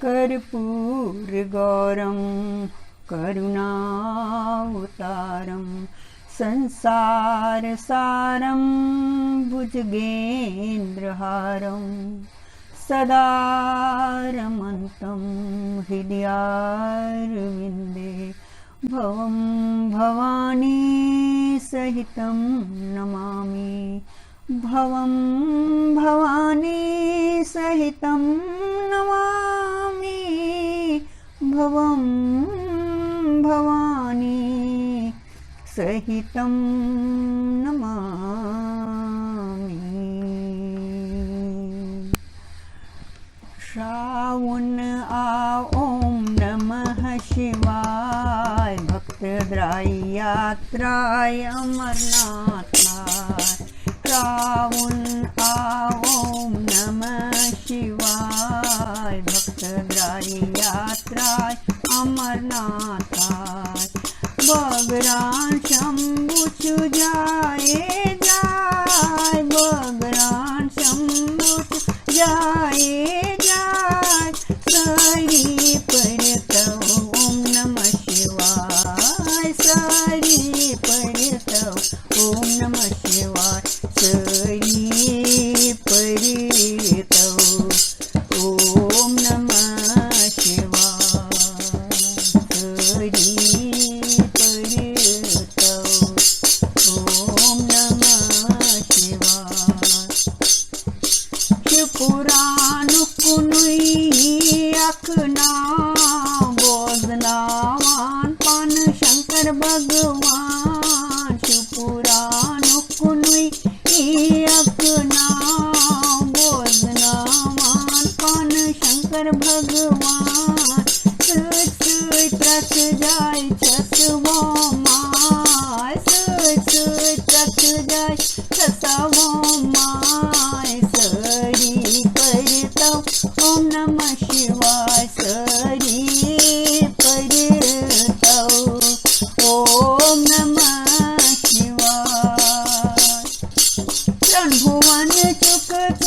कर्पूरगौरं करुणावतारं संसारसारं भुजगेन्द्रहारं सदा रमन्तं हृदयारविन्दे भवं भवानी सहितं नमामि भवं भवानी सहितं नमामि भवं भवानी सहितं नमामि। श्रावण ओम नमः शिवाय भक्तद्राय यात्राय अमरनाथाय। श्रावण ओम नमः शिवाय भक्तद्राय यात्राय अमरनाथाय। बगरान शंभु जाए जाय बगरान शंभु जाए जाय सरी परतव ओम नमः शिवाय सरी परतव ओम नमः शिवाय सरी परतव ओम नमः शिवाय सरी परतव ओम नमः शिवाय। शिवपुराण कुनुई अखना बोधनावान पान शंकर भगवान। शिवपुराण कुनुई अखना बोधनावान पान शंकर भगवान। सुई प्रथ जाय छसवो माय सुई प्रथ जाय छसवो माय सरी परतव ओम नमः शिवाय सरी परतव ओम नमः शिवाय। त्रिभुवन चुकत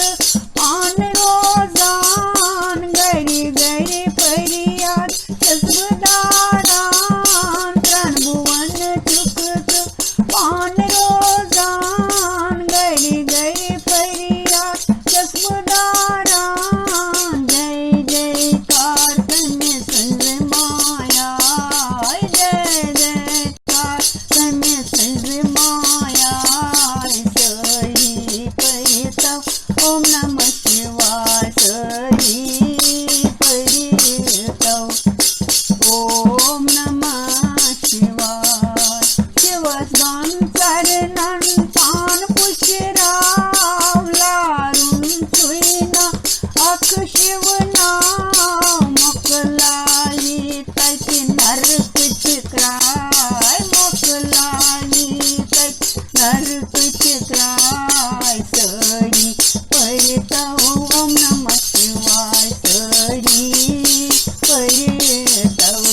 पान रोजान गरी गरी फरियाद जसबदारान। त्रिभुवन चुकत पान रोजान गरी गरी फरियाद जसबदारान। जय जयकार तन्य संग माया जय जयकार तन्य संग माया सरी परतव ओम नमः शिवाय सरी परतव ओम नमः शिवाय। शिवस्वान चरणन पान पुष्कराव लारुन सुईना अख शिवनाम मोकलाई तक नरक चित्राय मोकलाई तक नरक चित्राय सरी परतव ओम नमः शिवाय सरी परतव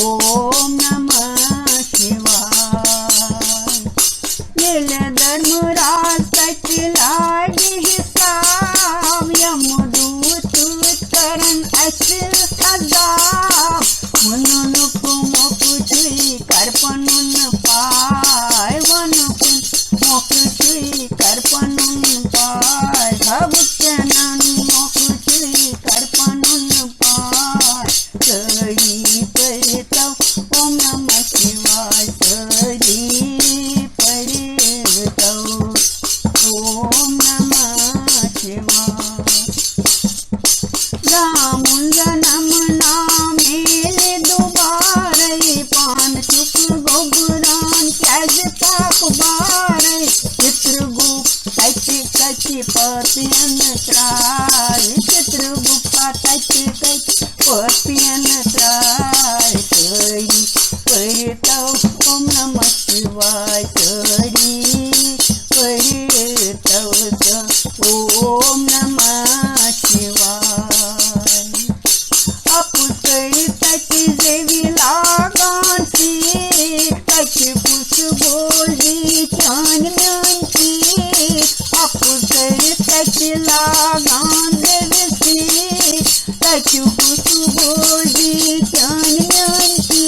ओम नमः शिवाय। नील धर्मराज तक हिसाब यमदूत करण असल अदाब वनुनुक मोक छुई करपनुन पाय वनुक मोक छुई करपनुन पाय भवचनन मोक छुई करपनुन पाय सरी परतव ओम नमः शिवाय सरी परतव ओम नमः शिवाय। रामुन जन्म नामेले दुबारे पान चुक गोबरान कैज पाप बारे। चित्रगुप्त कच्ची कच्ची पतियन त्राय चित्रगुप्ता कच्ची कच्ची पतियन त्राय सरी परतव ओम नमः शिवाय सरी परतव ओम नमः शिवाय। कछु कुछ बोझी ज्ञान ज्ञान की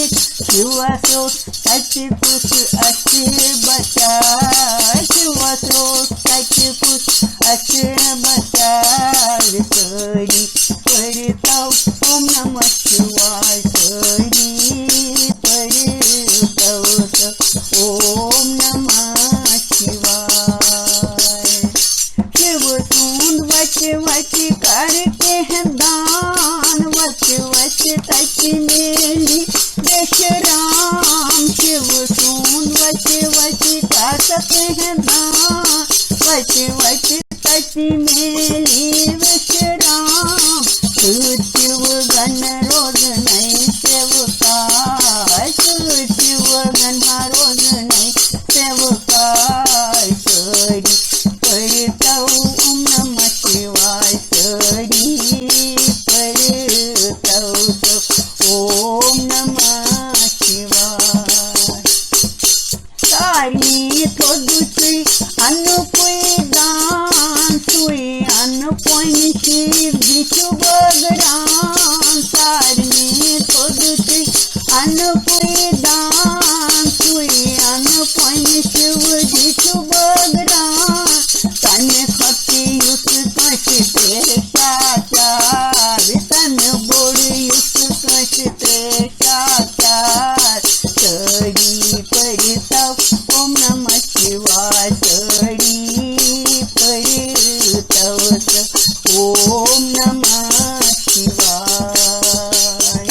शिवसो सच कुछ अच्छे बचा शिवसो सच कुछ अच्छे बचा सरी करता ओम नमः शिवाय सरी करता ओम नमः शिवाय शिव सूंद वच वच करके हैं दान वच वच तच मेली देश राम शिव सूंद वच वच करते हैं दान वच वच तच मेली देश राम शिव गण रोज नहीं सेवका शिव गण रोज नहीं सेवका सरी करता ओम नमः शिवाय सरी करता ओम नमः शिवाय सारी थोड़ी अनुपुई दान सुई अनुपुई शिव बिचु बगरान सारी थोड़ी अनुपुई दान सुई अनुपुई शिव बिचु बगरान तन खती युस कश तेरे साचार तन बोड़ युस कश तेरे साचार सरी परिता ओम नमः शिवाय सरी परिता ओम नमः शिवाय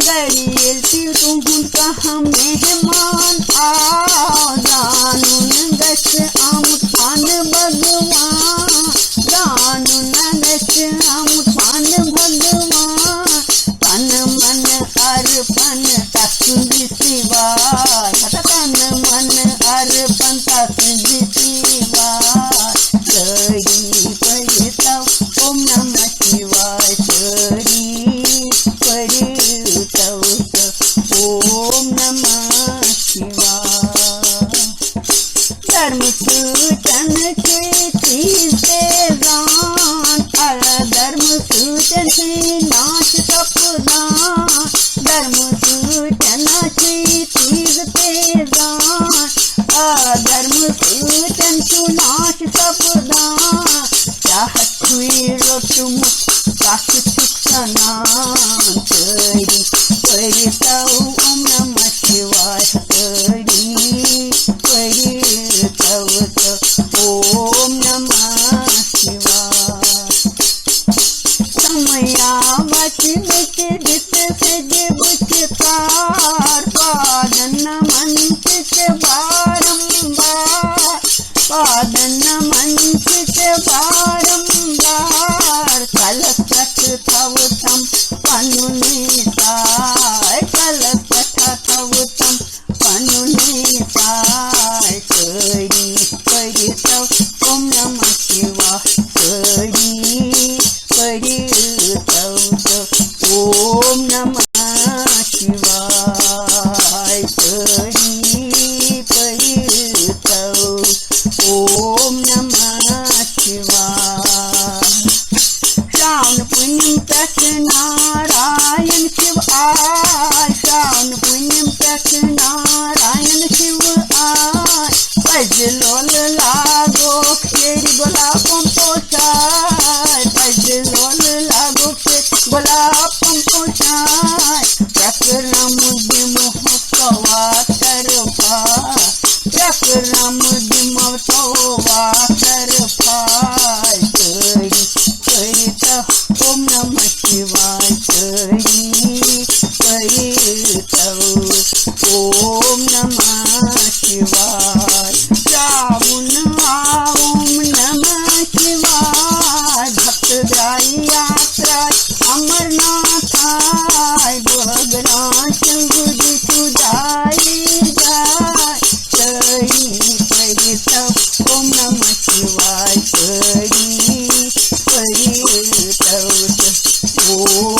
गरियल शिव तुम कहाँ मेहमान आओ जानून गच आमुठान भगवान जानून गच आमुठान भगवान तन मन अर्पण तस्वी शिवाय तन मन अर्पण तस्वी शिवाय सरी परिता ओम नमः शिवाय सरी परिता ओम नमः शिवाय धर्म सूचन से दान धर्म सूचन से नाश तपदान धर्म सूचन से तीर्थ दान धर्म सूचन सुनाश तपदान चाहत हुई रोटमुख काश सुख सनान सरी परिता ओम नमः शिवाय सरी परिता ओम नमः शिवाय समयावत बिच जित सज बुचकार पादन मंच बारंबार पादन मंच बारंबार कलकट थवतम पनुनीताय कलकट थवतम पनुनीताय सरी परिता ओम नमः शिवाय सरी परिता ओम नमः शिवाय सरी परिता ओम नमः शिवाय श्रावण पुण्यम तक नारायण शिव आय श्रावण पुण्यम तक नारायण शिव आय भजलोल लागो खेरी गोलापम पोषाय भजलोल लागो खेरी गोलापम पोषाय प्रकरण मुझे मोह कवा तरफा प्रकरण मुझे मोह कवा तरफा सरी परिता ओम नमः शिवाय सरी परिता ओम नमः शिवाय श्रावण ओम नमः शिवाय भक्त गाई यात्रा अमरनाथ भगवान शंभुजी सुजाई जाय सरी परिता ओम नमः शिवाय सरी परिता ओम